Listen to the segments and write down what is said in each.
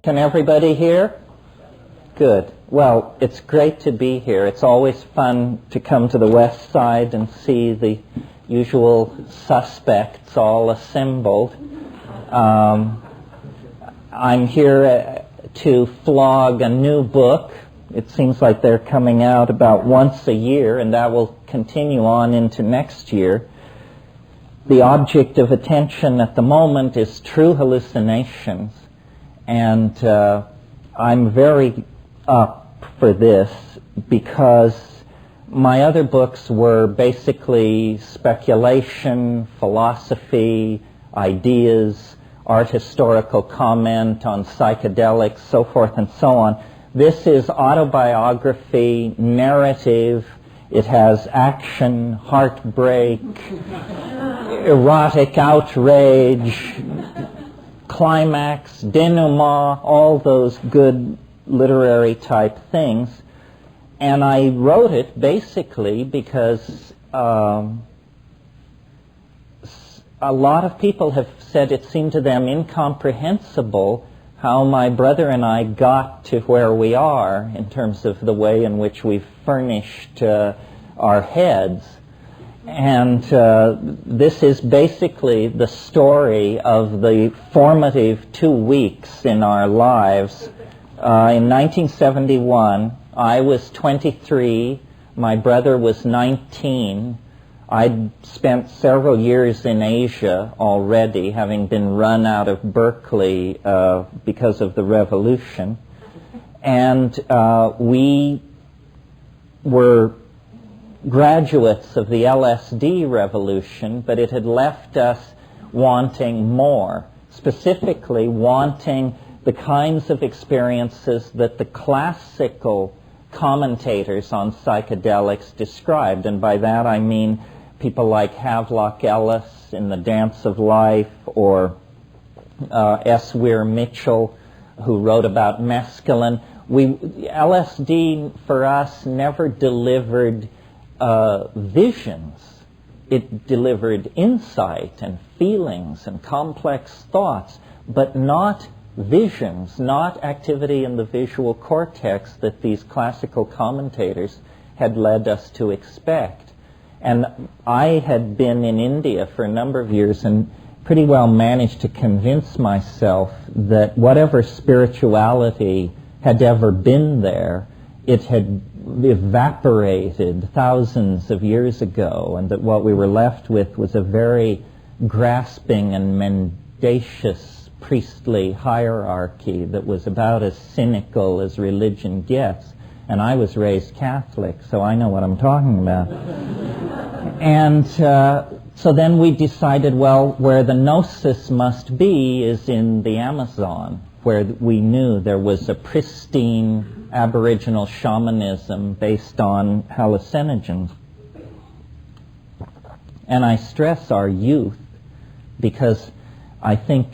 Can everybody hear? Good. Well, it's great to be here. It's always fun to come to the West Side and see the usual suspects all assembled. I'm here to flog a new book. It seems like they're coming out about once a year, and that will continue on into next year. The object of attention at the moment is true hallucinations. And I'm very up for this because my other books were basically speculation, philosophy, ideas, art historical comment on psychedelics, so forth and so on. This is autobiography, narrative. It has action, heartbreak, erotic outrage, climax, denouement, all those good literary type things. And I wrote it basically because a lot of people have said it seemed to them incomprehensible how my brother and I got to where we are in terms of the way in which we've furnished our heads. And this is basically the story of the formative 2 weeks in our lives. In 1971, I was 23, my brother was 19. I'd spent several years in Asia already, having been run out of Berkeley because of the revolution. And we were graduates of the LSD revolution, but it had left us wanting more, specifically wanting the kinds of experiences that the classical commentators on psychedelics described. And by that I mean people like Havelock Ellis in The Dance of Life, or S. Weir Mitchell, who wrote about mescaline. LSD for us never delivered visions. It delivered insight and feelings and complex thoughts, but not visions, not activity in the visual cortex that these classical commentators had led us to expect. And I had been in India for a number of years and pretty well managed to convince myself that whatever spirituality had ever been there, it had evaporated thousands of years ago, and that what we were left with was a very grasping and mendacious priestly hierarchy that was about as cynical as religion gets. And I was raised Catholic, so I know what I'm talking about. And so then we decided, well, where the gnosis must be is in the Amazon, where we knew there was a pristine Aboriginal shamanism based on hallucinogens. And I stress our youth because I think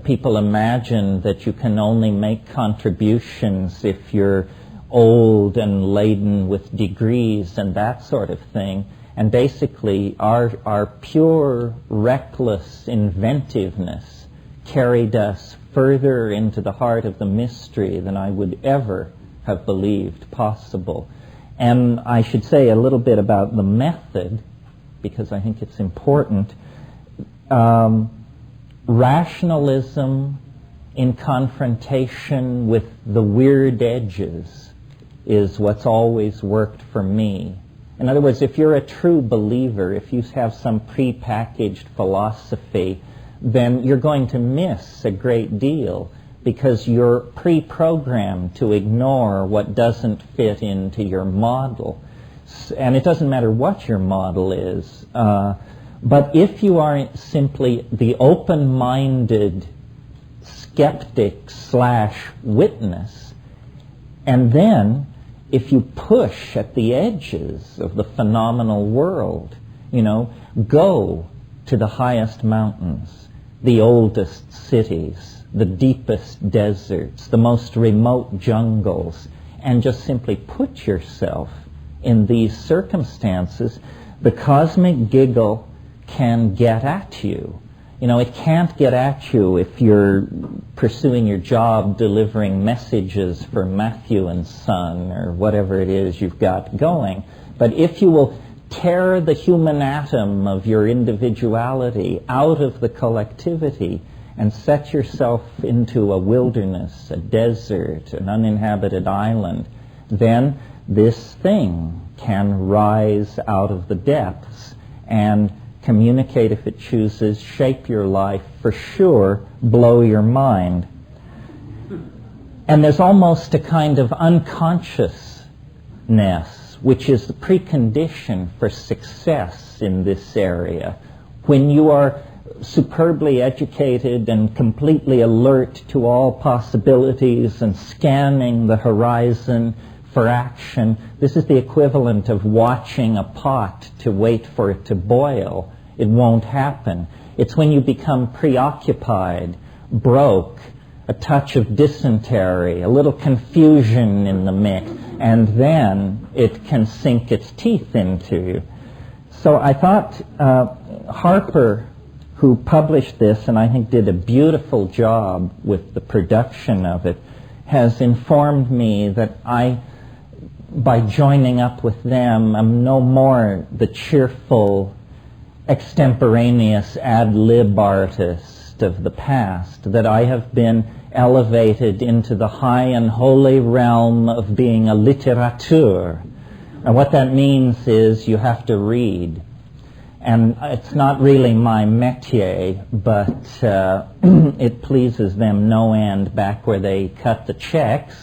people imagine that you can only make contributions if you're old and laden with degrees and that sort of thing. And basically our pure, reckless inventiveness carried us further into the heart of the mystery than I would ever have believed possible. And I should say a little bit about the method, because I think it's important. Rationalism in confrontation with the weird edges is what's always worked for me. In other words, if you're a true believer, if you have some prepackaged philosophy, then you're going to miss a great deal because you're pre-programmed to ignore what doesn't fit into your model. And it doesn't matter what your model is. But if you are simply the open-minded skeptic / witness, and then if you push at the edges of the phenomenal world, go to the highest mountains, the oldest cities, the deepest deserts, the most remote jungles, and just simply put yourself in these circumstances, the cosmic giggle can get at you. It can't get at you if you're pursuing your job delivering messages for Matthew and Son or whatever it is you've got going. But if you will tear the human atom of your individuality out of the collectivity and set yourself into a wilderness, a desert, an uninhabited island, then this thing can rise out of the depths and communicate if it chooses, shape your life, for sure, blow your mind. And there's almost a kind of unconsciousness, which is the precondition for success in this area. When you are superbly educated and completely alert to all possibilities and scanning the horizon for action, this is the equivalent of watching a pot to wait for it to boil. It won't happen. It's when you become preoccupied, broke, a touch of dysentery, a little confusion in the mix, and then it can sink its teeth into you. So I thought Harper, who published this and I think did a beautiful job with the production of it, has informed me that I, by joining up with them, am no more the cheerful, extemporaneous ad lib artist of the past, that I have been elevated into the high and holy realm of being a littérateur. And what that means is you have to read. And it's not really my métier, but it pleases them no end back where they cut the checks.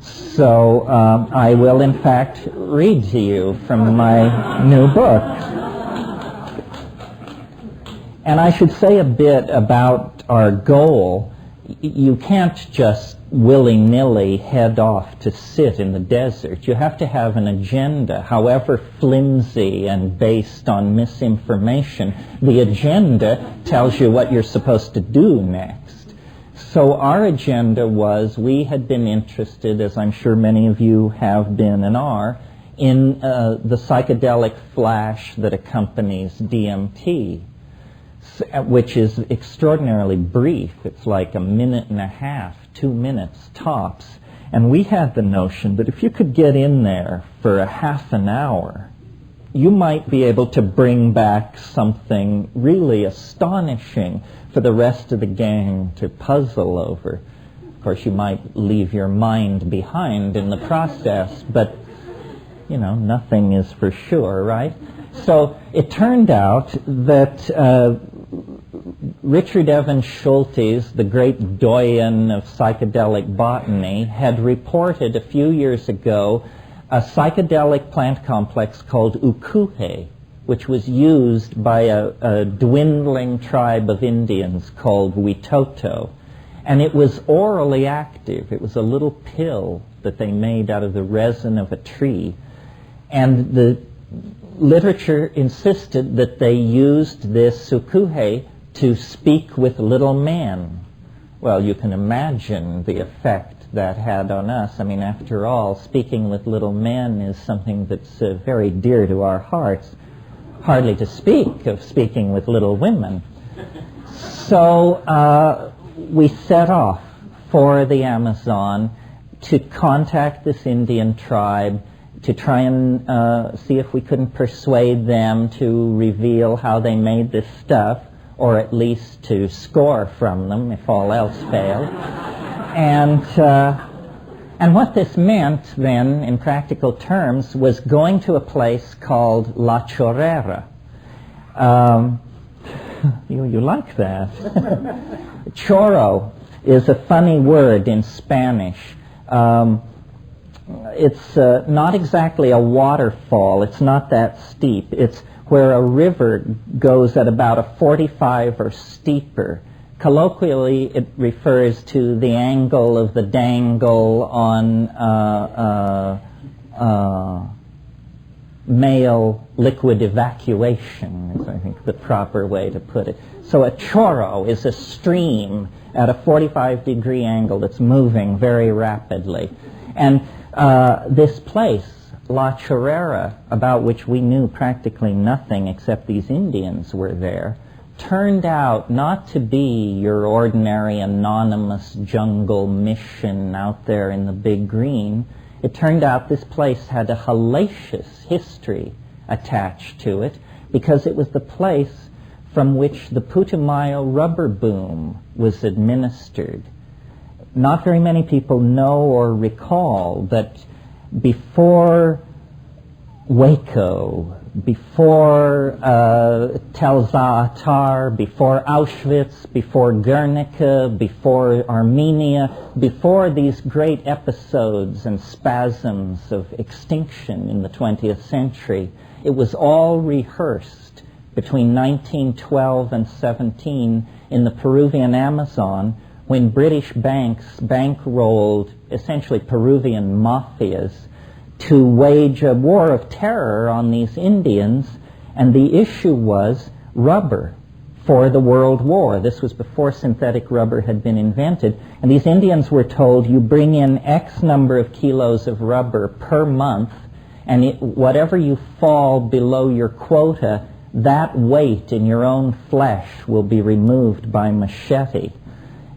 So I will, in fact, read to you from my new book. And I should say a bit about our goal. You can't just willy-nilly head off to sit in the desert. You have to have an agenda, however flimsy and based on misinformation. The agenda tells you what you're supposed to do next. So our agenda was, we had been interested, as I'm sure many of you have been and are, in the psychedelic flash that accompanies DMT, which is extraordinarily brief. It's like a minute and a half, 2 minutes tops. And we had the notion that if you could get in there for a half an hour, you might be able to bring back something really astonishing for the rest of the gang to puzzle over. Of course, you might leave your mind behind in the process, but, nothing is for sure, right? So it turned out that Richard Evans Schultes, the great doyen of psychedelic botany, had reported a few years ago a psychedelic plant complex called ukuhe, which was used by a dwindling tribe of Indians called Witoto. And it was orally active. It was a little pill that they made out of the resin of a tree. And the literature insisted that they used this ukuhe to speak with little men. Well, you can imagine the effect that had on us. I mean, after all, speaking with little men is something that's very dear to our hearts, hardly to speak of speaking with little women. So we set off for the Amazon to contact this Indian tribe, to try and see if we couldn't persuade them to reveal how they made this stuff, or at least to score from them if all else failed. And what this meant then, in practical terms, was going to a place called La Chorrera. You like that. Chorro is a funny word in Spanish. It's not exactly a waterfall. It's not that steep. It's where a river goes at about a 45 or steeper. Colloquially, it refers to the angle of the dangle on male liquid evacuation, is I think the proper way to put it. So a chorro is a stream at a 45-degree angle that's moving very rapidly. And this place, La Chorrera, about which we knew practically nothing except these Indians were there, turned out not to be your ordinary anonymous jungle mission out there in the big green. It turned out this place had a hellacious history attached to it, because it was the place from which the Putumayo rubber boom was administered. Not very many people know or recall that before Waco, before Tel Zaatar, before Auschwitz, before Guernica, before Armenia, before these great episodes and spasms of extinction in the 20th century, it was all rehearsed between 1912 and 17 in the Peruvian Amazon, when British banks bankrolled essentially Peruvian mafias to wage a war of terror on these Indians, and the issue was rubber for the World War. This was before synthetic rubber had been invented, and these Indians were told, you bring in X number of kilos of rubber per month, and whatever you fall below your quota, that weight in your own flesh will be removed by machete.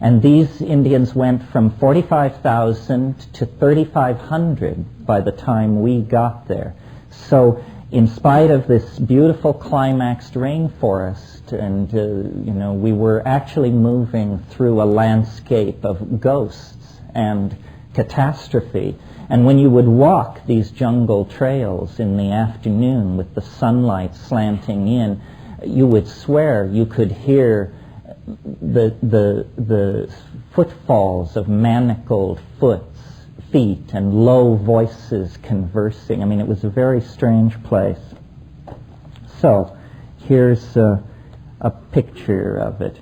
And these Indians went from 45,000 to 3,500 by the time we got there. So in spite of this beautiful climaxed rainforest, and we were actually moving through a landscape of ghosts and catastrophe. And when you would walk these jungle trails in the afternoon with the sunlight slanting in, you would swear you could hear the footfalls of manacled feet and low voices conversing. I mean, it was a very strange place. So, here's a picture of it.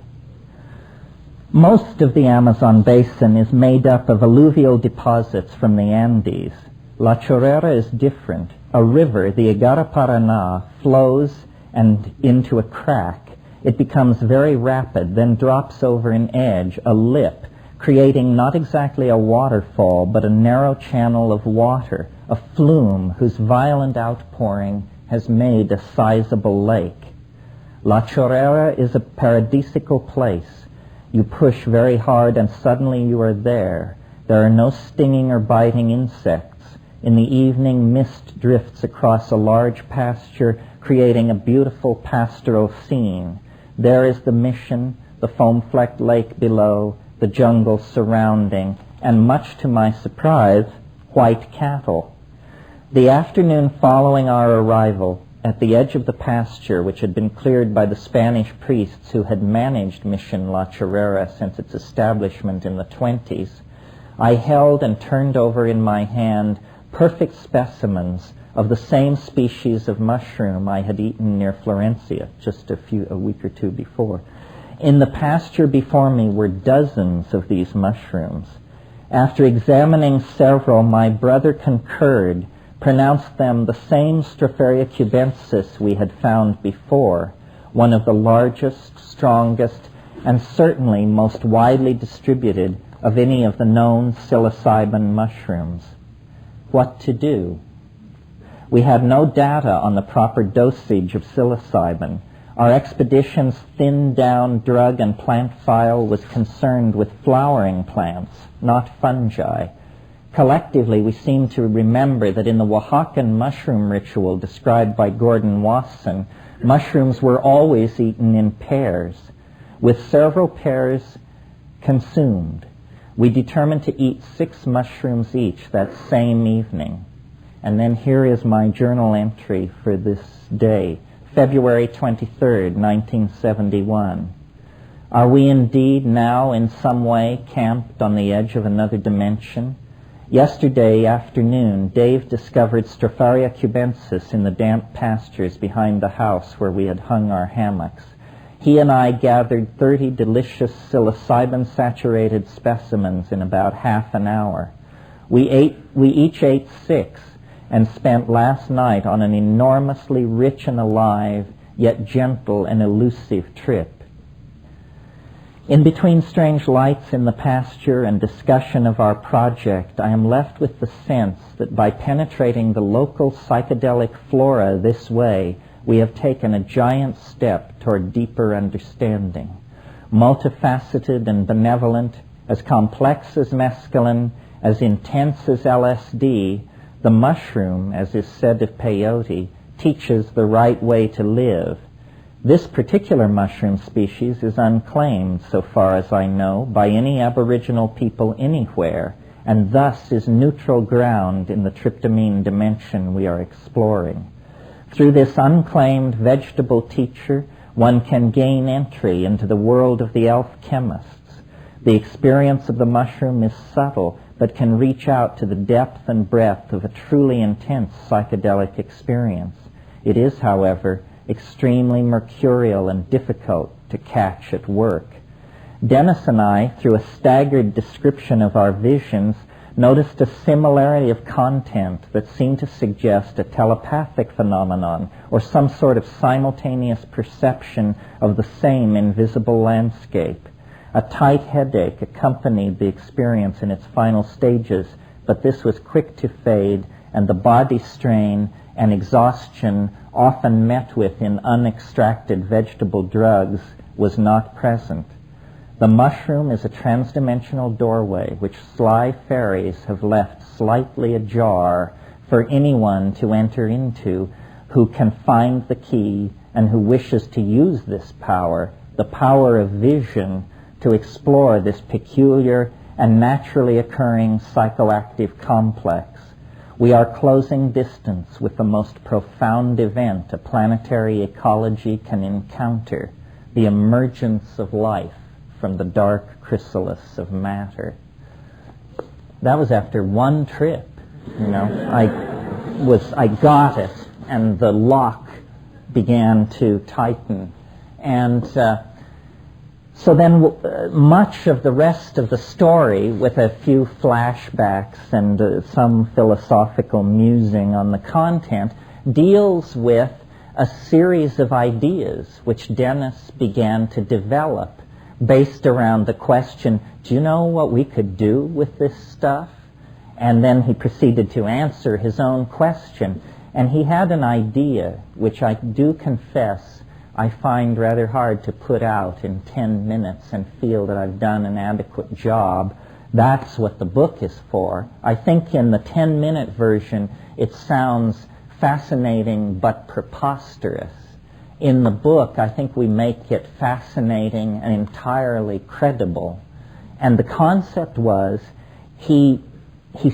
Most of the Amazon basin is made up of alluvial deposits from the Andes. La Chorrera is different. A river, the Igara-Paraná, flows and into a crack. It becomes very rapid, then drops over an edge, a lip, creating not exactly a waterfall, but a narrow channel of water, a flume whose violent outpouring has made a sizable lake. La Chorrera is a paradisical place. You push very hard and suddenly you are there. There are no stinging or biting insects. In the evening, mist drifts across a large pasture, creating a beautiful pastoral scene. There is the mission, the foam-flecked lake below, the jungle surrounding, and much to my surprise, white cattle. The afternoon following our arrival, at the edge of the pasture, which had been cleared by the Spanish priests who had managed Mission La Chorrera since its establishment in the 20s, I held and turned over in my hand perfect specimens of the same species of mushroom I had eaten near Florencia just a week or two before. In the pasture before me were dozens of these mushrooms. After examining several, my brother concurred, pronounced them the same Stropharia cubensis we had found before, one of the largest, strongest, and certainly most widely distributed of any of the known psilocybin mushrooms. What to do? We had no data on the proper dosage of psilocybin. Our expedition's thinned-down drug and plant file was concerned with flowering plants, not fungi. Collectively, we seem to remember that in the Oaxacan mushroom ritual described by Gordon Wasson, mushrooms were always eaten in pairs, with several pairs consumed. We determined to eat 6 mushrooms each that same evening. And then here is my journal entry for this day, February 23rd, 1971. Are we indeed now in some way camped on the edge of another dimension? Yesterday afternoon, Dave discovered Stropharia cubensis in the damp pastures behind the house where we had hung our hammocks. He and I gathered 30 delicious psilocybin-saturated specimens in about half an hour. We each ate 6, and spent last night on an enormously rich and alive, yet gentle and elusive trip. In between strange lights in the pasture and discussion of our project, I am left with the sense that by penetrating the local psychedelic flora this way, we have taken a giant step toward deeper understanding. Multifaceted and benevolent, as complex as mescaline, as intense as LSD, the mushroom, as is said of peyote, teaches the right way to live. This particular mushroom species is unclaimed, so far as I know, by any Aboriginal people anywhere, and thus is neutral ground in the tryptamine dimension we are exploring. Through this unclaimed vegetable teacher, one can gain entry into the world of the alchemists. The experience of the mushroom is subtle, but can reach out to the depth and breadth of a truly intense psychedelic experience. It is, however, extremely mercurial and difficult to catch at work. Dennis and I, through a staggered description of our visions, noticed a similarity of content that seemed to suggest a telepathic phenomenon or some sort of simultaneous perception of the same invisible landscape. A tight headache accompanied the experience in its final stages, but this was quick to fade, and the body strain and exhaustion often met with in unextracted vegetable drugs was not present. The mushroom is a transdimensional doorway which sly fairies have left slightly ajar for anyone to enter into who can find the key and who wishes to use this power, the power of vision, to explore this peculiar and naturally occurring psychoactive complex. We are closing distance with the most profound event a planetary ecology can encounter, the emergence of life from the dark chrysalis of matter. That was after one trip, I got it, and the lock began to tighten. And so then much of the rest of the story, with a few flashbacks and some philosophical musing on the content, deals with a series of ideas which Dennis began to develop based around the question, do you know what we could do with this stuff? And then he proceeded to answer his own question. And he had an idea, which I do confess I find rather hard to put out in 10 minutes and feel that I've done an adequate job. That's what the book is for. I think in the 10-minute version it sounds fascinating but preposterous. In the book, I think we make it fascinating and entirely credible. And the concept was he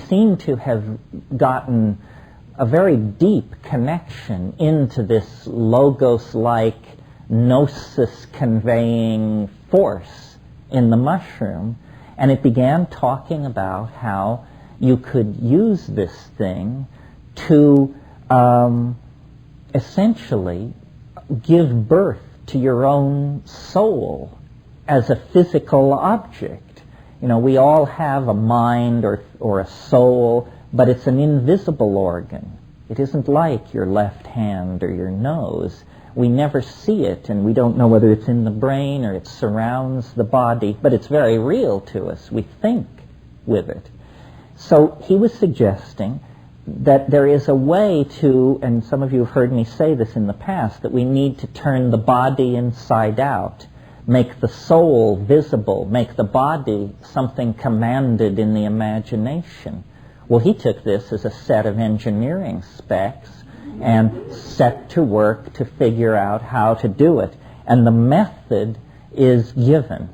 seemed to have gotten a very deep connection into this logos-like, gnosis-conveying force in the mushroom, and it began talking about how you could use this thing to essentially give birth to your own soul as a physical object. We all have a mind or a soul, but it's an invisible organ. It isn't like your left hand or your nose. We never see it, and we don't know whether it's in the brain or it surrounds the body, but it's very real to us. We think with it. So he was suggesting that there is a way to, and some of you have heard me say this in the past, that we need to turn the body inside out, make the soul visible, make the body something commanded in the imagination. Well, he took this as a set of engineering specs and set to work to figure out how to do it. And the method is given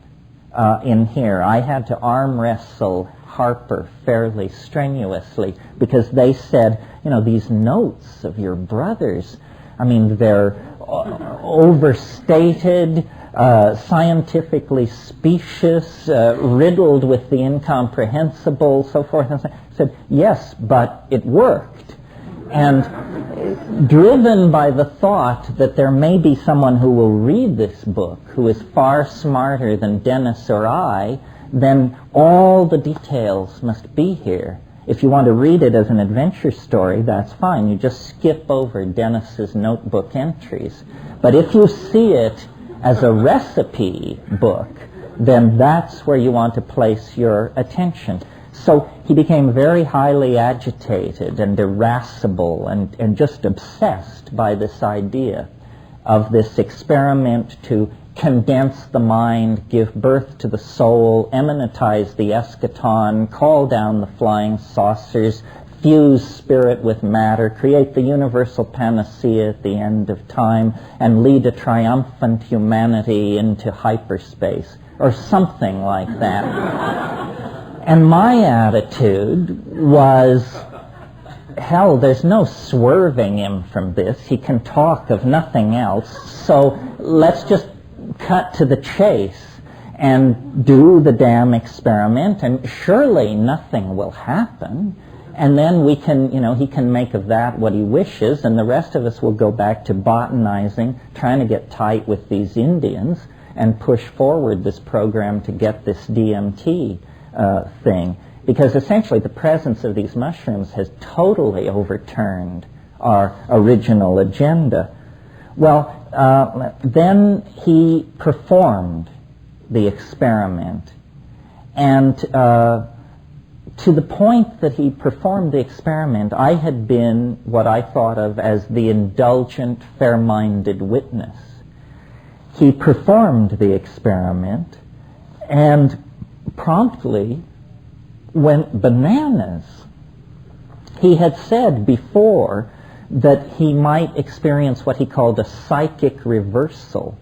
in here. I had to arm wrestle Harper fairly strenuously because they said, these notes of your brothers, they're overstated, scientifically specious, riddled with the incomprehensible, so forth and so on. I said, yes, but it worked. And driven by the thought that there may be someone who will read this book who is far smarter than Dennis or I, then all the details must be here. If you want to read it as an adventure story, that's fine. You just skip over Dennis's notebook entries. But if you see it as a recipe book, then that's where you want to place your attention. So he became very highly agitated and irascible and just obsessed by this idea of this experiment to condense the mind, give birth to the soul, eminentize the eschaton, call down the flying saucers, fuse spirit with matter, create the universal panacea at the end of time, and lead a triumphant humanity into hyperspace, or something like that. And my attitude was, hell, there's no swerving him from this. He can talk of nothing else. So let's just cut to the chase and do the damn experiment, and surely nothing will happen. And then we can, he can make of that what he wishes, and the rest of us will go back to botanizing, trying to get tight with these Indians and push forward this program to get this DMT thing. Because essentially the presence of these mushrooms has totally overturned our original agenda. Well, then he performed the experiment. And to the point that he performed the experiment, I had been what I thought of as the indulgent, fair-minded witness. He performed the experiment and promptly went bananas. He had said before that he might experience what he called a psychic reversal.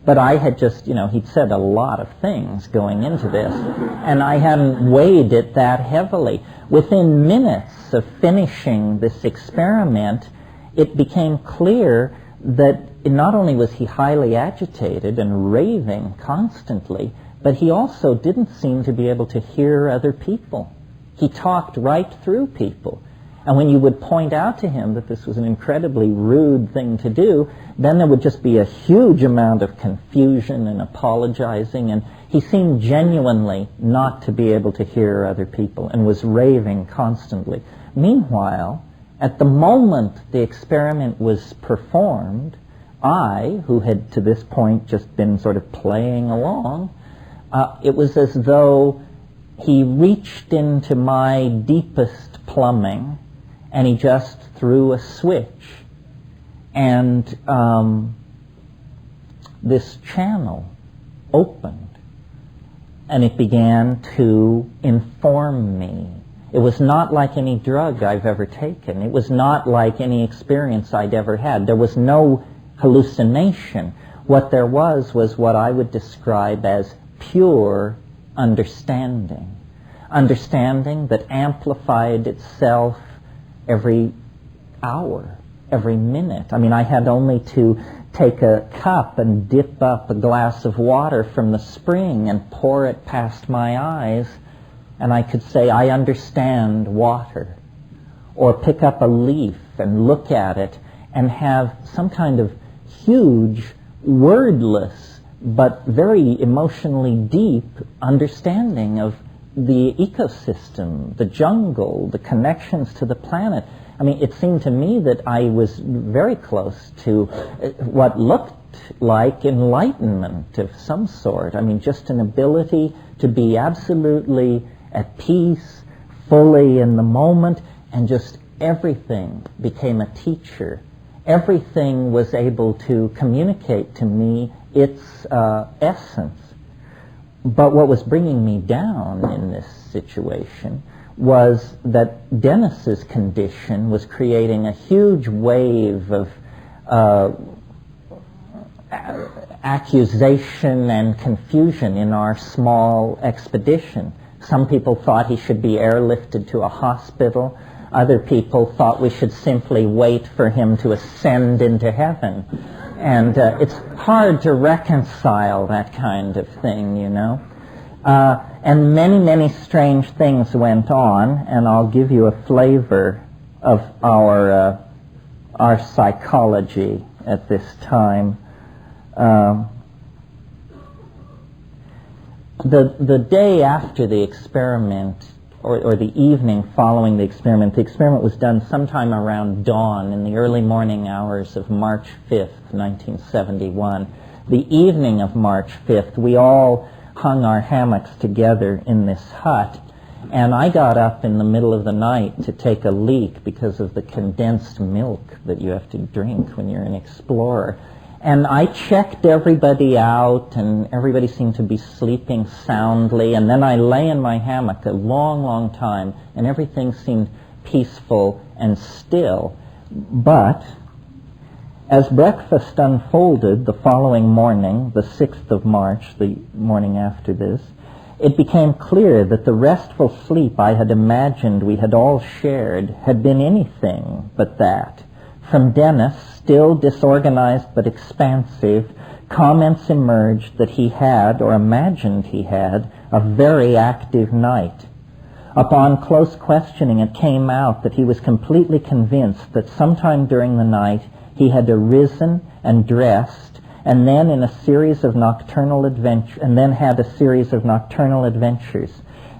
But I had just, he'd said a lot of things going into this, and I hadn't weighed it that heavily. Within minutes of finishing this experiment, it became clear that not only was he highly agitated and raving constantly, but he also didn't seem to be able to hear other people. He talked right through people. And when you would point out to him that this was an incredibly rude thing to do, then there would just be a huge amount of confusion and apologizing, and he seemed genuinely not to be able to hear other people and was raving constantly. Meanwhile, at the moment the experiment was performed, I, who had to this point just been sort of playing along, it was as though he reached into my deepest plumbing and he just threw a switch, and this channel opened, and it began to inform me. It was not like any drug I've ever taken. It was not like any experience I'd ever had. There was no hallucination. What there was what I would describe as pure understanding. Understanding that amplified itself every hour, every minute. I mean, I had only to take a cup and dip up a glass of water from the spring and pour it past my eyes, and I could say, I understand water. Or pick up a leaf and look at it and have some kind of huge, wordless, but very emotionally deep understanding of the ecosystem, the jungle, the connections to the planet. I mean, it seemed to me that I was very close to what looked like enlightenment of some sort. I mean, just an ability to be absolutely at peace, fully in the moment, and just everything became a teacher. Everything was able to communicate to me its essence. But what was bringing me down in this situation was that Dennis's condition was creating a huge wave of accusation and confusion in our small expedition. Some people thought he should be airlifted to a hospital. Other people thought we should simply wait for him to ascend into heaven. And it's hard to reconcile that kind of thing, And many, many strange things went on, and I'll give you a flavor of our psychology at this time. The day after the experiment, or the evening following the experiment was done sometime around dawn in the early morning hours of March 5th, 1971. The evening of March 5th, we all hung our hammocks together in this hut, And I got up in the middle of the night to take a leak because of the condensed milk that you have to drink when you're an explorer. And I checked everybody out, and everybody seemed to be sleeping soundly. And then I lay in my hammock a long, long time, and everything seemed peaceful and still. But as breakfast unfolded the following morning, the 6th of March, the morning after this, it became clear that the restful sleep I had imagined we had all shared had been anything but that. From Dennis, still disorganized but expansive, comments emerged that he had, or imagined he had, a very active night. Upon close questioning, it came out that he was completely convinced that sometime during the night he had arisen and dressed, and then had a series of nocturnal adventures.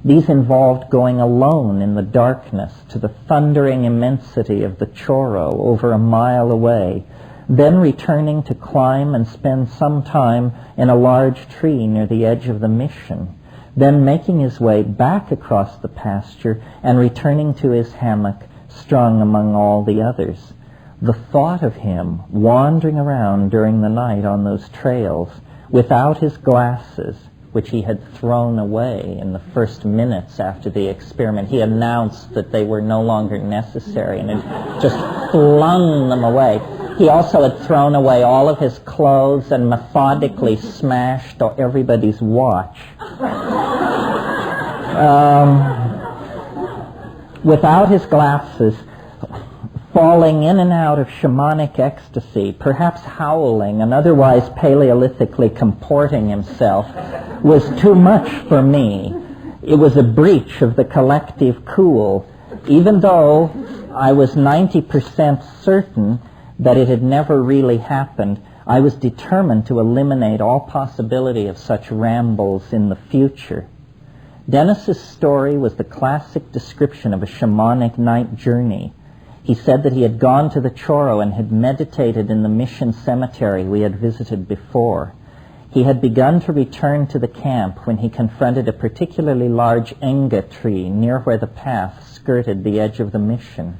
These involved going alone in the darkness to the thundering immensity of the Chorro over a mile away, then returning to climb and spend some time in a large tree near the edge of the mission, then making his way back across the pasture and returning to his hammock strung among all the others. The thought of him wandering around during the night on those trails without his glasses, which he had thrown away in the first minutes after the experiment. He announced that they were no longer necessary and had just flung them away. He also had thrown away all of his clothes and methodically smashed everybody's watch. Without his glasses, falling in and out of shamanic ecstasy, perhaps howling and otherwise paleolithically comporting himself, was too much for me. It was a breach of the collective cool, even though I was 90% certain that it had never really happened. I was determined to eliminate all possibility of such rambles in the future. Dennis's story was the classic description of a shamanic night journey. He said that he had gone to the Chorro and had meditated in the mission cemetery we had visited before. He had begun to return to the camp when he confronted a particularly large enga tree near where the path skirted the edge of the mission.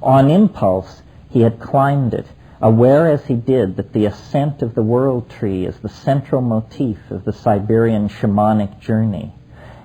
On impulse, he had climbed it, aware as he did that the ascent of the world tree is the central motif of the Siberian shamanic journey.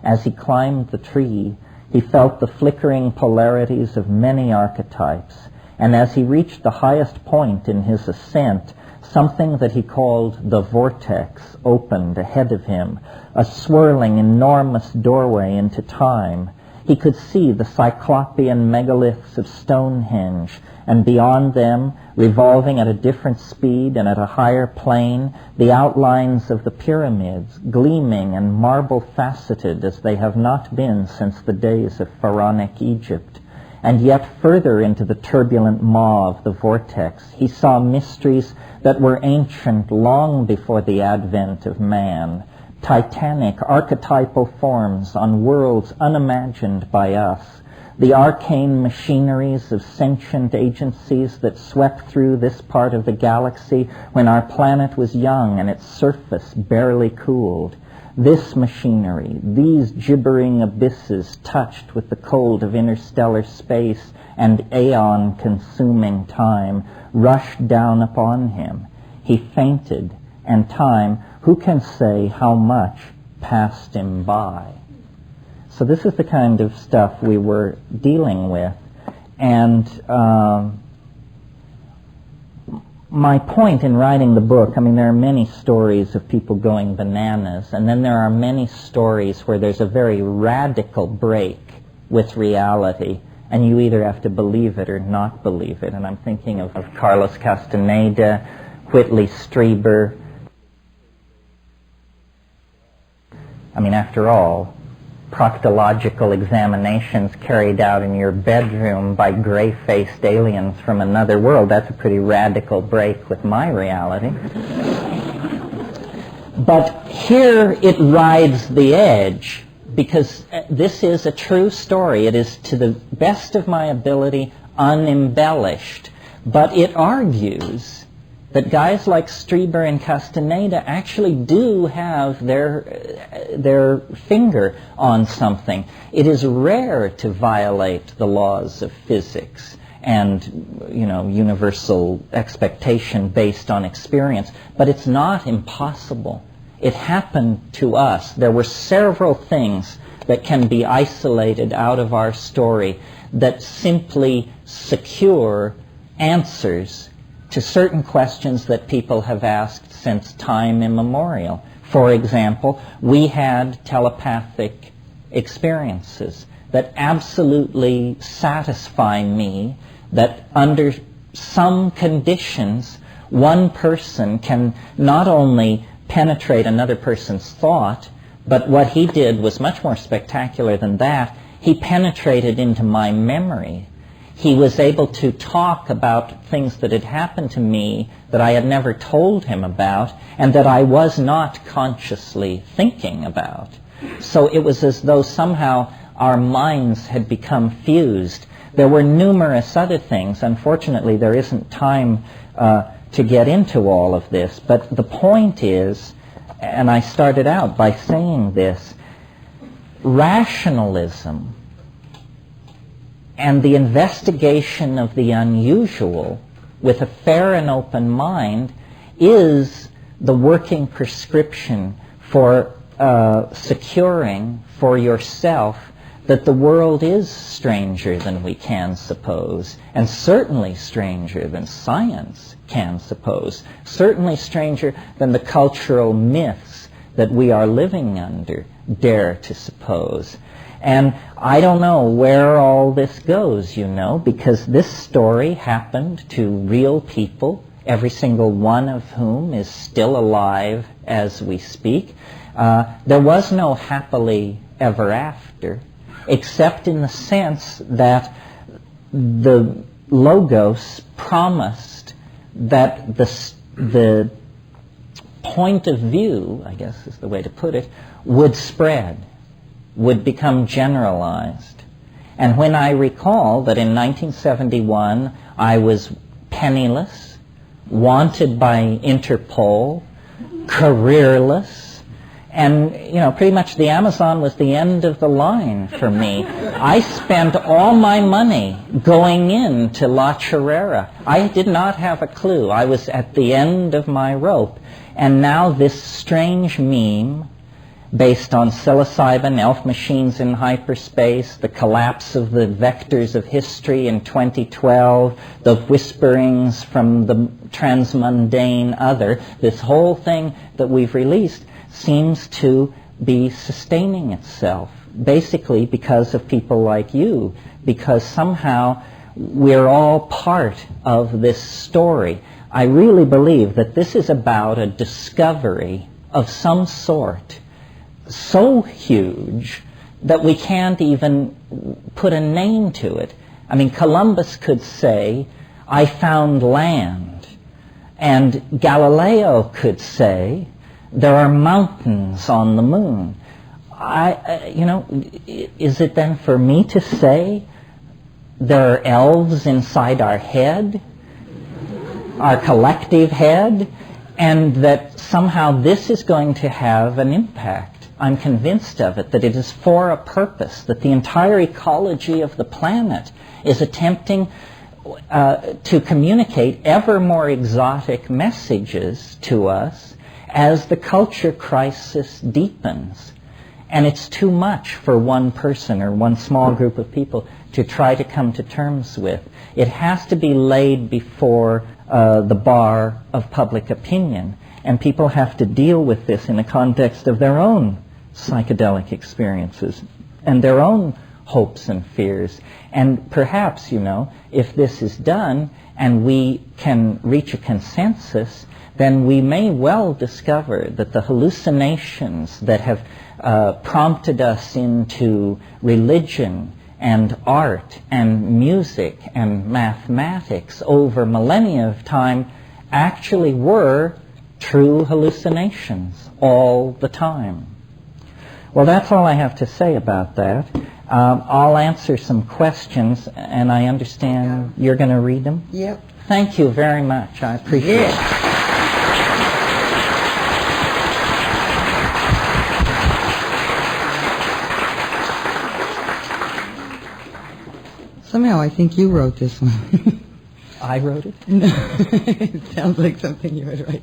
As he climbed the tree, he felt the flickering polarities of many archetypes, and as he reached the highest point in his ascent, something that he called the vortex opened ahead of him, a swirling, enormous doorway into time. He could see the cyclopean megaliths of Stonehenge, and beyond them, revolving at a different speed and at a higher plane, the outlines of the pyramids, gleaming and marble-faceted as they have not been since the days of pharaonic Egypt. And yet further into the turbulent maw of the vortex, he saw mysteries that were ancient long before the advent of man, titanic archetypal forms on worlds unimagined by us, the arcane machineries of sentient agencies that swept through this part of the galaxy when our planet was young and its surface barely cooled. This machinery, these gibbering abysses touched with the cold of interstellar space and aeon-consuming time, rushed down upon him. He fainted, and time, who can say how much, passed him by. So this is the kind of stuff we were dealing with. And my point in writing the book, there are many stories of people going bananas, and then there are many stories where there's a very radical break with reality, and you either have to believe it or not believe it. And I'm thinking of Carlos Castaneda, Whitley Strieber. After all, proctological examinations carried out in your bedroom by gray-faced aliens from another world, that's a pretty radical break with my reality. But here it rides the edge, because this is a true story. It is, to the best of my ability, unembellished. But it argues that guys like Strieber and Castaneda actually do have their finger on something. It is rare to violate the laws of physics and, universal expectation based on experience, but it's not impossible. It happened to us. There were several things that can be isolated out of our story that simply secure answers to certain questions that people have asked since time immemorial. For example, we had telepathic experiences that absolutely satisfy me that under some conditions, one person can not only penetrate another person's thought, but what he did was much more spectacular than that. He penetrated into my memory. He was able to talk about things that had happened to me that I had never told him about and that I was not consciously thinking about. So it was as though somehow our minds had become fused. There were numerous other things. Unfortunately, there isn't time to get into all of this, but the point is, and I started out by saying this, rationalism and the investigation of the unusual with a fair and open mind is the working prescription for securing for yourself that the world is stranger than we can suppose, and certainly stranger than science can suppose, certainly stranger than the cultural myths that we are living under dare to suppose. And I don't know where all this goes, because this story happened to real people, every single one of whom is still alive as we speak. There was no happily ever after, except in the sense that the Logos promised that the point of view, I guess is the way to put it, would spread, would become generalized. And when I recall that in 1971 I was penniless, wanted by Interpol, careerless, and, pretty much the Amazon was the end of the line for me. I spent all my money going into La Chorrera. I did not have a clue. I was at the end of my rope. And now this strange meme, based on psilocybin, elf machines in hyperspace, the collapse of the vectors of history in 2012, the whisperings from the transmundane other, this whole thing that we've released seems to be sustaining itself, basically because of people like you, because somehow we're all part of this story. I really believe that this is about a discovery of some sort so huge that we can't even put a name to it. I mean, Columbus could say, I found land, and Galileo could say, there are mountains on the moon. Is it then for me to say there are elves inside our head, our collective head, and that somehow this is going to have an impact? I'm convinced of it, that it is for a purpose, that the entire ecology of the planet is attempting to communicate ever more exotic messages to us as the culture crisis deepens. And it's too much for one person or one small group of people to try to come to terms with. It has to be laid before the bar of public opinion, and people have to deal with this in the context of their own psychedelic experiences and their own hopes and fears. And perhaps, if this is done and we can reach a consensus, then we may well discover that the hallucinations that have prompted us into religion and art and music and mathematics over millennia of time actually were true hallucinations all the time. Well, that's all I have to say about that. I'll answer some questions, and I understand you're going to read them? Yep. Thank you very much. I appreciate it. Somehow I think you wrote this one. I wrote it? No, it sounds like something you would write.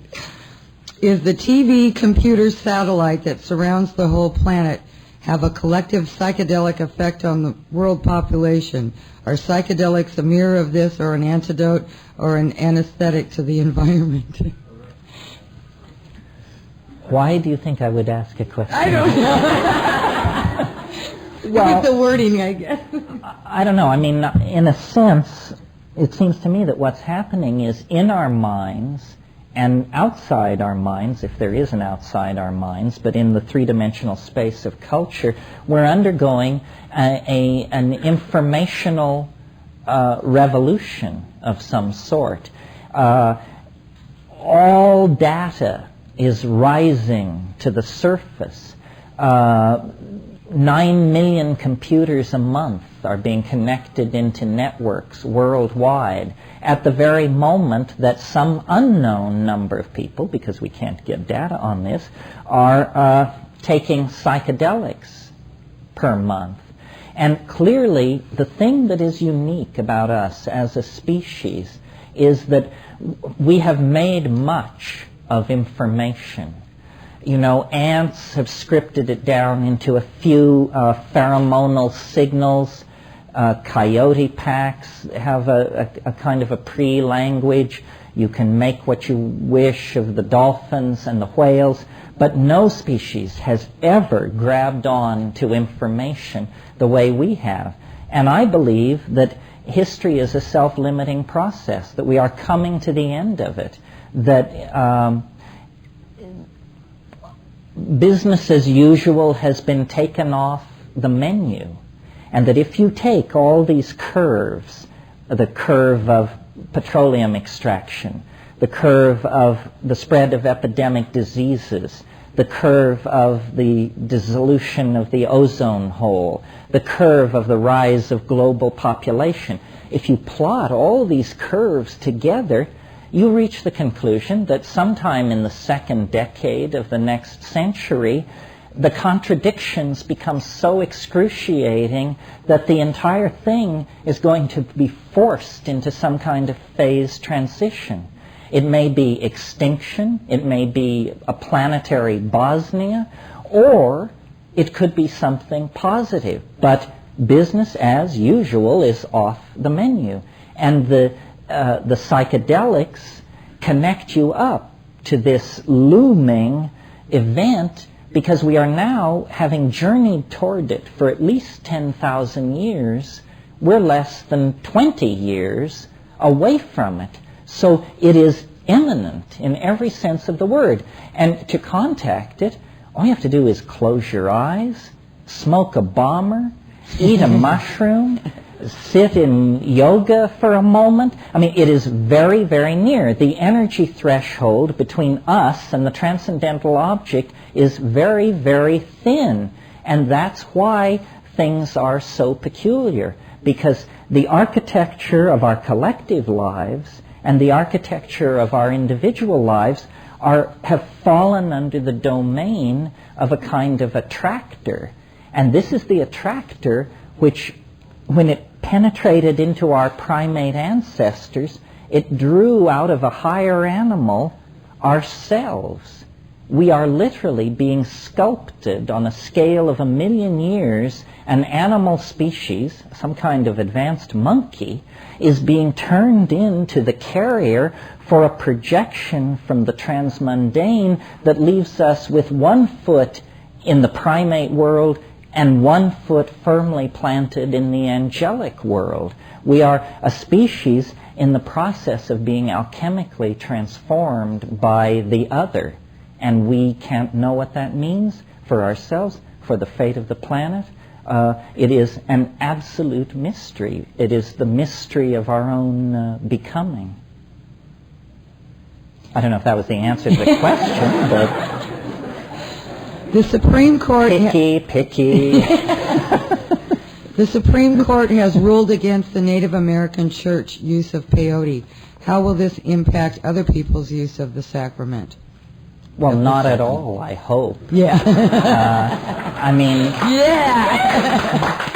Is the TV computer satellite that surrounds the whole planet have a collective psychedelic effect on the world population? Are psychedelics a mirror of this, or an antidote, or an anesthetic to the environment? Why do you think I would ask a question? I don't know. Well, with the wording, I guess. I don't know. I mean, in a sense, it seems to me that what's happening is in our minds and outside our minds, if there is an outside our minds, but in the three-dimensional space of culture, we're undergoing an informational revolution of some sort. All data is rising to the surface. 9 million computers a month are being connected into networks worldwide at the very moment that some unknown number of people, because we can't get data on this, are taking psychedelics per month. And clearly, the thing that is unique about us as a species is that we have made much of information. You know, ants have scripted it down into a few pheromonal signals. Coyote packs have a kind of a pre-language. You can make what you wish of the dolphins and the whales, but no species has ever grabbed on to information the way we have. And I believe that history is a self-limiting process, that we are coming to the end of it, that business as usual has been taken off the menu, and that if you take all these curves, the curve of petroleum extraction, the curve of the spread of epidemic diseases, the curve of the dissolution of the ozone hole, the curve of the rise of global population, if you plot all these curves together, you reach the conclusion that sometime in the second decade of the next century, the contradictions become so excruciating that the entire thing is going to be forced into some kind of phase transition. It may be extinction, it may be a planetary Bosnia, or it could be something positive. But business as usual is off the menu. And the psychedelics connect you up to this looming event, because we are now, having journeyed toward it for at least 10,000 years, we're less than 20 years away from it. So it is imminent in every sense of the word. And to contact it, all you have to do is close your eyes, smoke a bomber, eat a mushroom, sit in yoga for a moment. I mean, it is very, very near. The energy threshold between us and the transcendental object is very, very thin. And that's why things are so peculiar, because the architecture of our collective lives and the architecture of our individual lives have fallen under the domain of a kind of attractor. And this is the attractor which, when it penetrated into our primate ancestors, it drew out of a higher animal ourselves. We are literally being sculpted on a scale of 1 million years. An animal species, some kind of advanced monkey, is being turned into the carrier for a projection from the transmundane that leaves us with 1 foot in the primate world and 1 foot firmly planted in the angelic world. We are a species in the process of being alchemically transformed by the other, and we can't know what that means for ourselves, for the fate of the planet. It is an absolute mystery. It is the mystery of our own becoming. I don't know if that was the answer to the question, but... The Supreme Court... Picky. The Supreme Court has ruled against the Native American Church use of peyote. How will this impact other people's use of the sacrament? Well, not at all, I hope. Yeah. I mean... Yeah!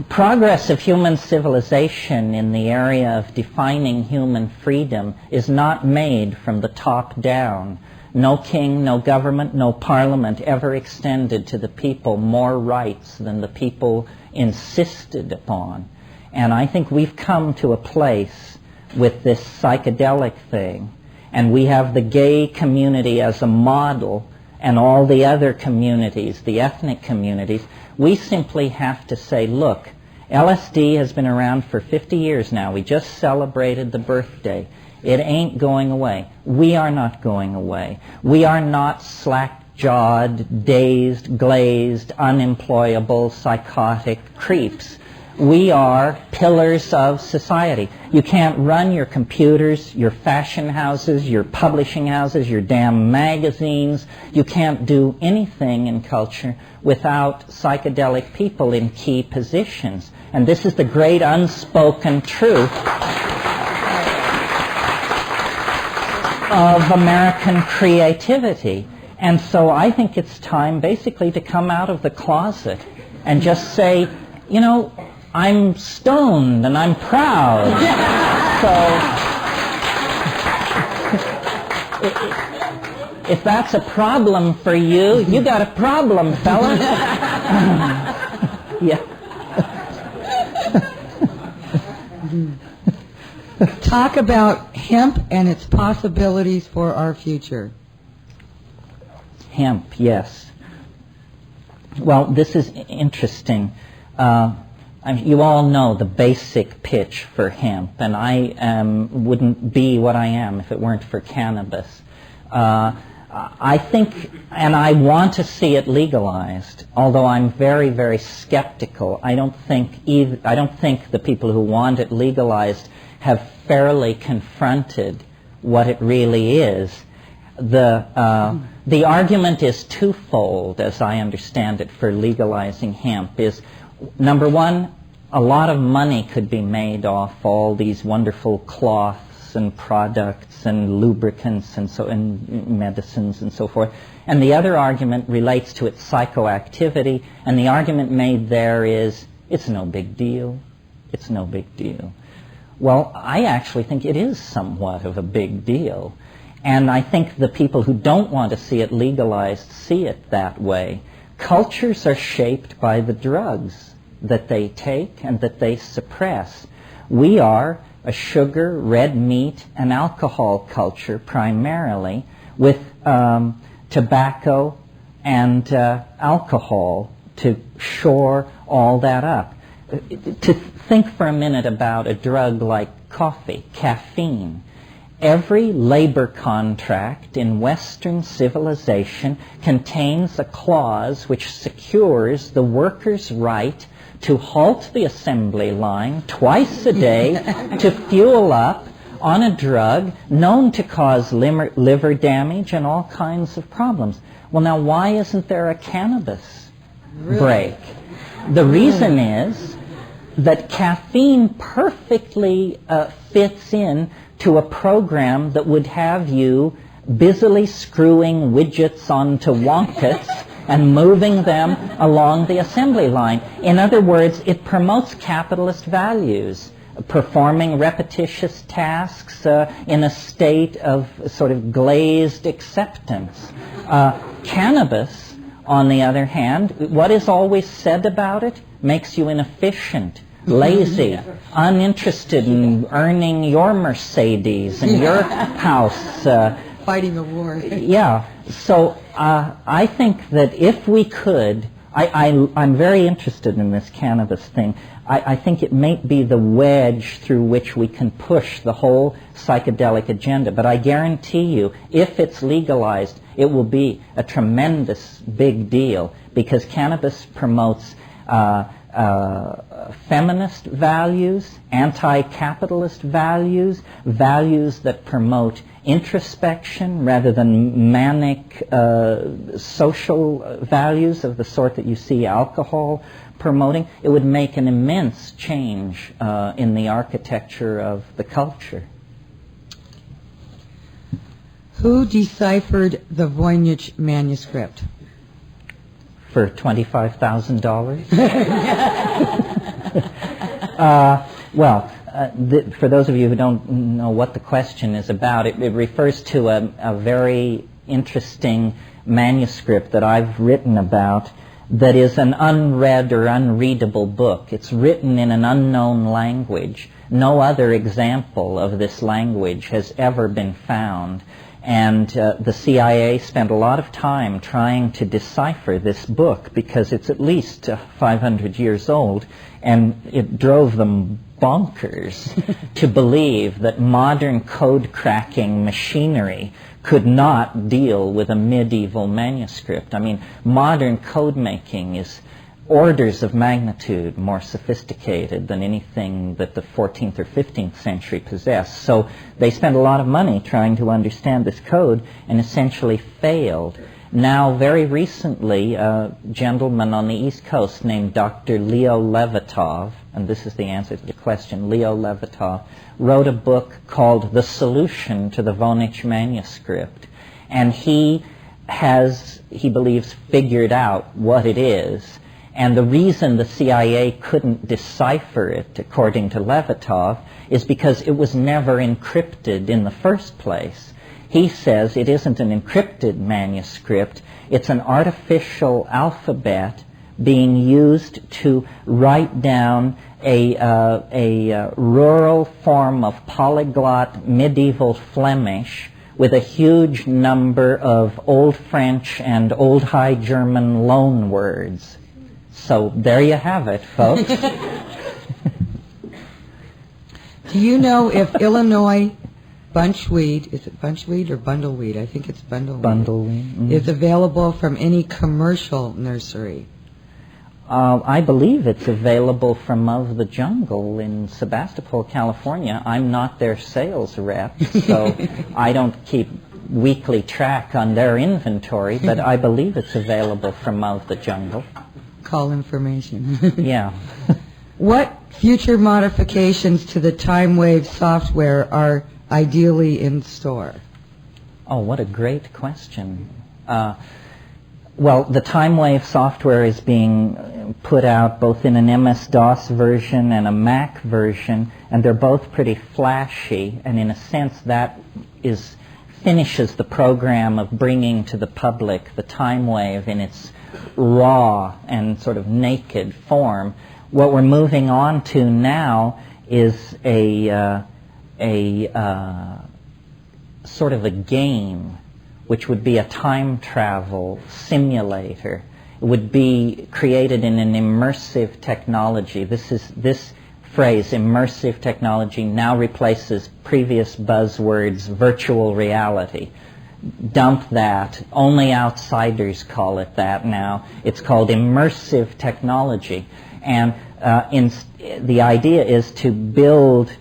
progress of human civilization in the area of defining human freedom is not made from the top down. No king, no government, no parliament ever extended to the people more rights than the people insisted upon. And I think we've come to a place with this psychedelic thing, and we have the gay community as a model, and all the other communities, the ethnic communities. We simply have to say, look, LSD has been around for 50 years now. We just celebrated the birthday. It ain't going away. We are not going away. We are not slack-jawed, dazed, glazed, unemployable, psychotic creeps. We are pillars of society. You can't run your computers, your fashion houses, your publishing houses, your damn magazines. You can't do anything in culture without psychedelic people in key positions. And this is the great unspoken truth of American creativity. And so I think it's time basically to come out of the closet and just say, you know, I'm stoned and I'm proud. So if that's a problem for you, you got a problem, fella. Yeah. Talk about hemp and its possibilities for our future. Hemp, yes. Well, this is interesting. You all know the basic pitch for hemp, and I wouldn't be what I am if it weren't for cannabis. I think, and I want to see it legalized, although I'm very, very skeptical. I don't think the people who want it legalized have fairly confronted what it really is. The argument is twofold, as I understand it, for legalizing hemp. Is number one, a lot of money could be made off all these wonderful cloths and products and lubricants and medicines and so forth. And the other argument relates to its psychoactivity, and the argument made there is, it's no big deal. It's no big deal. Well, I actually think it is somewhat of a big deal. And I think the people who don't want to see it legalized see it that way. Cultures are shaped by the drugs that they take and that they suppress. We are a sugar, red meat, and alcohol culture primarily, with tobacco and alcohol to shore all that up. To think for a minute about a drug like coffee, caffeine. Every labor contract in Western civilization contains a clause which secures the worker's right to halt the assembly line twice a day to fuel up on a drug known to cause liver damage and all kinds of problems. Well, now, why isn't there a cannabis break? The reason is that caffeine perfectly fits in to a program that would have you busily screwing widgets onto wonkets and moving them along the assembly line. In other words, it promotes capitalist values, performing repetitious tasks in a state of sort of glazed acceptance. Cannabis, on the other hand, what is always said about it? Makes you inefficient, lazy, uninterested in earning your Mercedes and your house. Fighting a war. Yeah. So I think that if we could, I'm very interested in this cannabis thing. I think it may be the wedge through which we can push the whole psychedelic agenda. But I guarantee you, if it's legalized, it will be a tremendous big deal, because cannabis promotes feminist values, anti-capitalist values, values that promote introspection rather than manic social values of the sort that you see alcohol promoting. It would make an immense change in the architecture of the culture. Who deciphered the Voynich manuscript? For $25,000? For those of you who don't know what the question is about, it refers to a very interesting manuscript that I've written about that is an unread or unreadable book. It's written in an unknown language. No other example of this language has ever been found. And the CIA spent a lot of time trying to decipher this book because it's at least 500 years old, and it drove them bonkers to believe that modern code-cracking machinery could not deal with a medieval manuscript. I mean, modern code making is orders of magnitude more sophisticated than anything that the 14th or 15th century possessed. So they spent a lot of money trying to understand this code and essentially failed. Now, very recently, a gentleman on the East Coast named Dr. Leo Levitov, and this is the answer to the question, Leo Levitov, wrote a book called The Solution to the Voynich Manuscript. And he believes, figured out what it is. And the reason the CIA couldn't decipher it, according to Levitov, is because it was never encrypted in the first place. He says it isn't an encrypted manuscript, it's an artificial alphabet being used to write down a rural form of polyglot medieval Flemish with a huge number of Old French and Old High German loan words. So there you have it, folks. Do you know if Illinois bunchweed, is it bunchweed or bundleweed? I think it's bundleweed. Bundleweed. Mm-hmm. Is available from any commercial nursery? I believe it's available from Of the Jungle in Sebastopol, California. I'm not their sales rep, so I don't keep weekly track on their inventory, but I believe it's available from Of the Jungle. Call information. Yeah. What future modifications to the time wave software are ideally in store? Oh, what a great question. Well, the time wave software is being put out both in an MS-DOS version and a Mac version, and they're both pretty flashy, and in a sense that finishes the program of bringing to the public the time wave in its raw and sort of naked form. What we're moving on to now is a sort of a game, which would be a time travel simulator. It would be created in an immersive technology. This phrase, immersive technology, now replaces previous buzzwords, virtual reality. Dump that. Only outsiders call it that now. It's called immersive technology. And the idea is to build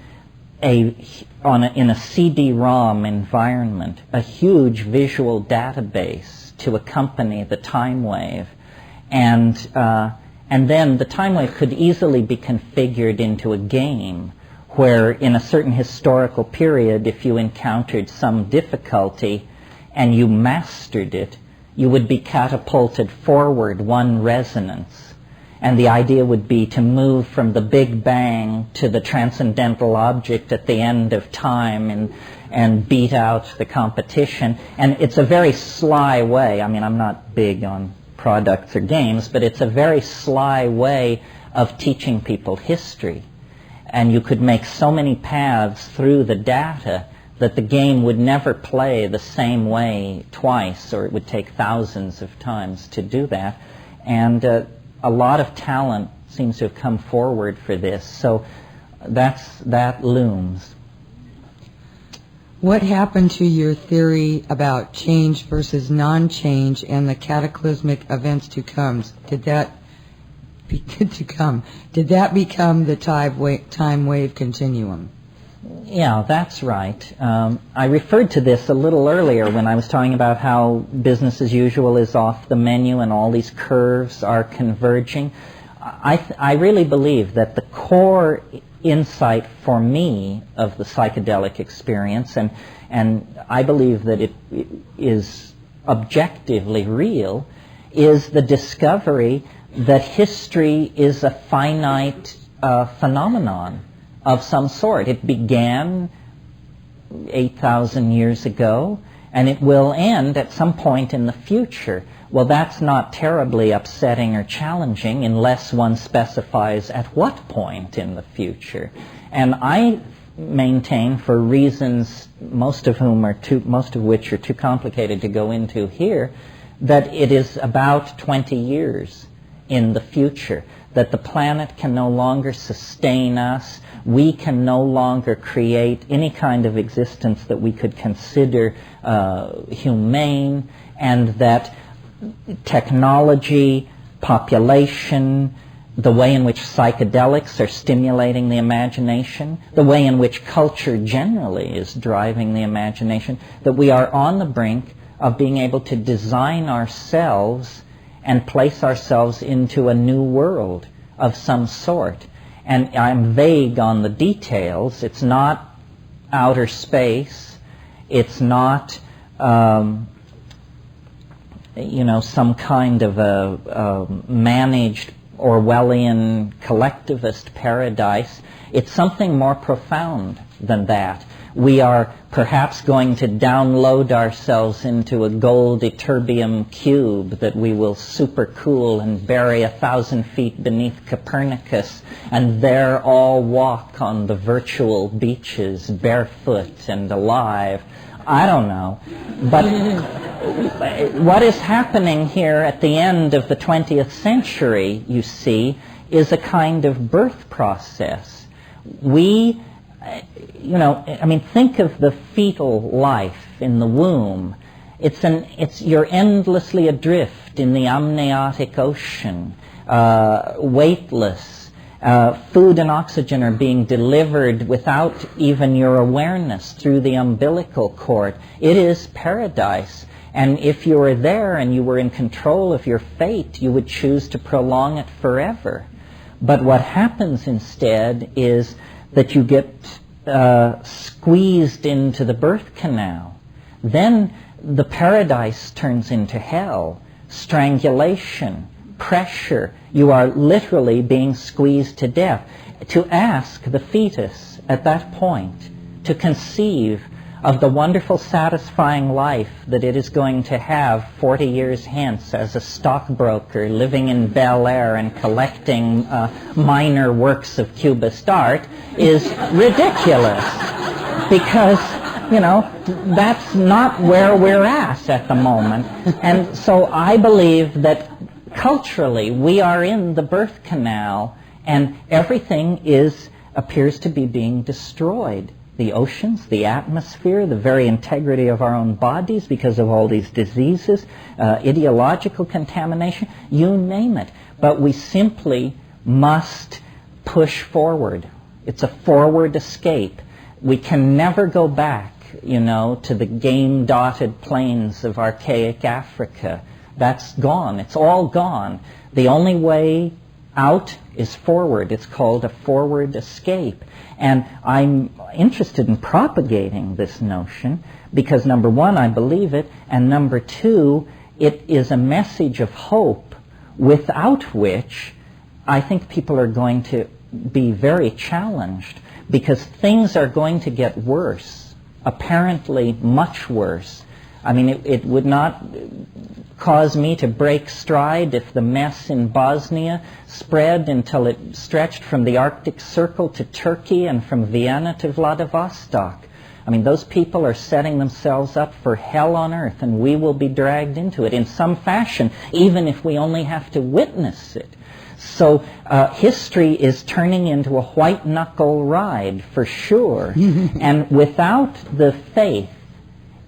in a CD-ROM environment, a huge visual database to accompany the time wave. And then the time wave could easily be configured into a game where in a certain historical period, if you encountered some difficulty and you mastered it, you would be catapulted forward one resonance. And the idea would be to move from the Big Bang to the transcendental object at the end of time and beat out the competition. And it's a very sly way. I mean, I'm not big on products or games, but it's a very sly way of teaching people history. And you could make so many paths through the data that the game would never play the same way twice, or it would take thousands of times to do that. And a lot of talent seems to have come forward for this, so that looms. What happened to your theory about change versus non-change and the cataclysmic events to come? Did that become the time wave continuum? Yeah, that's right. I referred to this a little earlier when I was talking about how business as usual is off the menu and all these curves are converging. I really believe that the core insight for me of the psychedelic experience, and I believe that it is objectively real, is the discovery that history is a finite phenomenon of some sort. It began 8,000 years ago, and it will end at some point in the future. Well, that's not terribly upsetting or challenging unless one specifies at what point in the future. And I maintain, for reasons most of which are too complicated to go into here, that it is about 20 years in the future, that the planet can no longer sustain us, we can no longer create any kind of existence that we could consider humane, and that technology, population, the way in which psychedelics are stimulating the imagination, the way in which culture generally is driving the imagination, that we are on the brink of being able to design ourselves and place ourselves into a new world of some sort. And I'm vague on the details. It's not outer space. It's not, some kind of a managed Orwellian collectivist paradise. It's something more profound than that. We are perhaps going to download ourselves into a gold ytterbium cube that we will supercool and bury 1,000 feet beneath Copernicus, and there all walk on the virtual beaches barefoot and alive. I don't know. But what is happening here at the end of the 20th century, you see, is a kind of birth process. We, think of the fetal life in the womb. You're endlessly adrift in the amniotic ocean, weightless. Food and oxygen are being delivered without even your awareness through the umbilical cord. It is paradise. And if you were there and you were in control of your fate, you would choose to prolong it forever. But what happens instead is that you get squeezed into the birth canal. Then the paradise turns into hell, strangulation, pressure. You are literally being squeezed to death. To ask the fetus at that point to conceive of the wonderful, satisfying life that it is going to have 40 years hence as a stockbroker living in Bel Air and collecting minor works of Cubist art is ridiculous, because that's not where we're at the moment. And so I believe that culturally we are in the birth canal, and everything appears to be being destroyed. The oceans, the atmosphere, the very integrity of our own bodies because of all these diseases, ideological contamination, you name it. But we simply must push forward. It's a forward escape. We can never go back, to the game-dotted plains of archaic Africa. That's gone. It's all gone. The only way out is forward. It's called a forward escape. And I'm interested in propagating this notion because, number one, I believe it, and number two, it is a message of hope without which I think people are going to be very challenged, because things are going to get worse, apparently much worse. I mean, it would not cause me to break stride if the mess in Bosnia spread until it stretched from the Arctic Circle to Turkey and from Vienna to Vladivostok. I mean, those people are setting themselves up for hell on earth, and we will be dragged into it in some fashion, even if we only have to witness it. So history is turning into a white-knuckle ride, for sure. And without the faith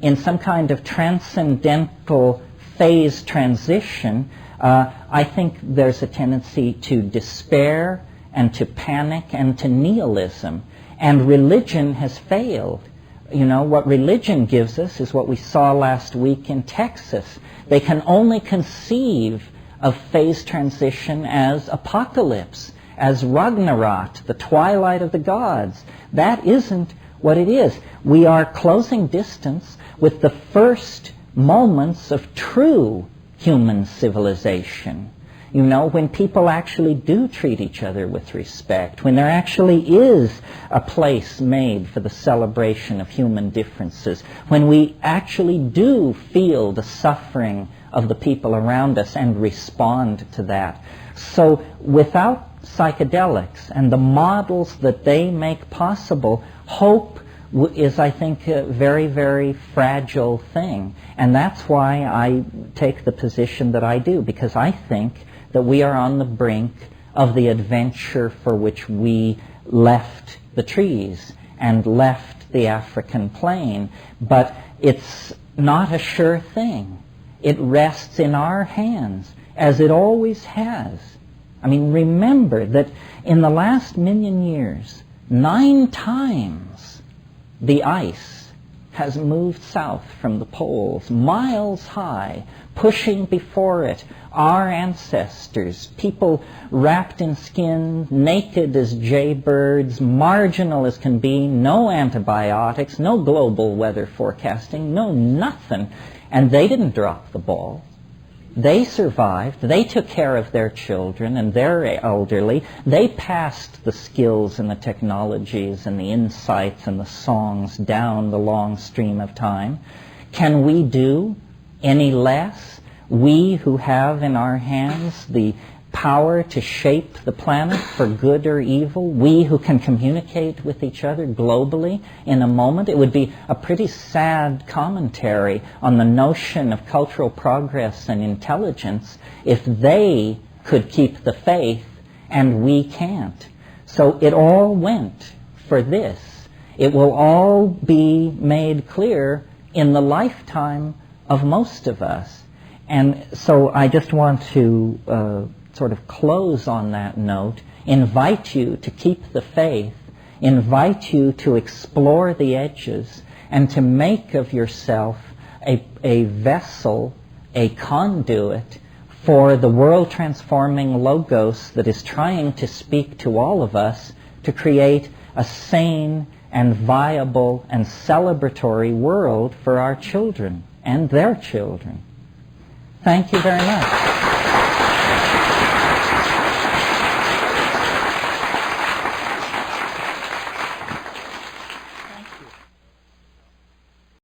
in some kind of transcendental phase transition, I think there's a tendency to despair and to panic and to nihilism. And religion has failed. What religion gives us is what we saw last week in Texas. They can only conceive of phase transition as apocalypse, as Ragnarok, the twilight of the gods. That isn't what it is. We are closing distance with the first moments of true human civilization. You know, when people actually do treat each other with respect, when there actually is a place made for the celebration of human differences, when we actually do feel the suffering of the people around us and respond to that. So without psychedelics and the models that they make possible, hope is, I think, a very, very fragile thing. And that's why I take the position that I do, because I think that we are on the brink of the adventure for which we left the trees and left the African plain. But it's not a sure thing. It rests in our hands, as it always has. I mean, remember that in the last 1,000,000 years, 9 times the ice has moved south from the poles, miles high, pushing before it our ancestors, people wrapped in skin, naked as jaybirds, marginal as can be, no antibiotics, no global weather forecasting, no nothing. And they didn't drop the ball. They survived. They took care of their children and their elderly. They passed the skills and the technologies and the insights and the songs down the long stream of time. Can we do any less? We who have in our hands the power to shape the planet for good or evil, we who can communicate with each other globally in a moment. It would be a pretty sad commentary on the notion of cultural progress and intelligence if they could keep the faith and we can't. So it all went for this. It will all be made clear in the lifetime of most of us. And so I just want to sort of close on that note, invite you to keep the faith, invite you to explore the edges, and to make of yourself a vessel, a conduit for the world-transforming logos that is trying to speak to all of us to create a sane and viable and celebratory world for our children and their children. Thank you very much.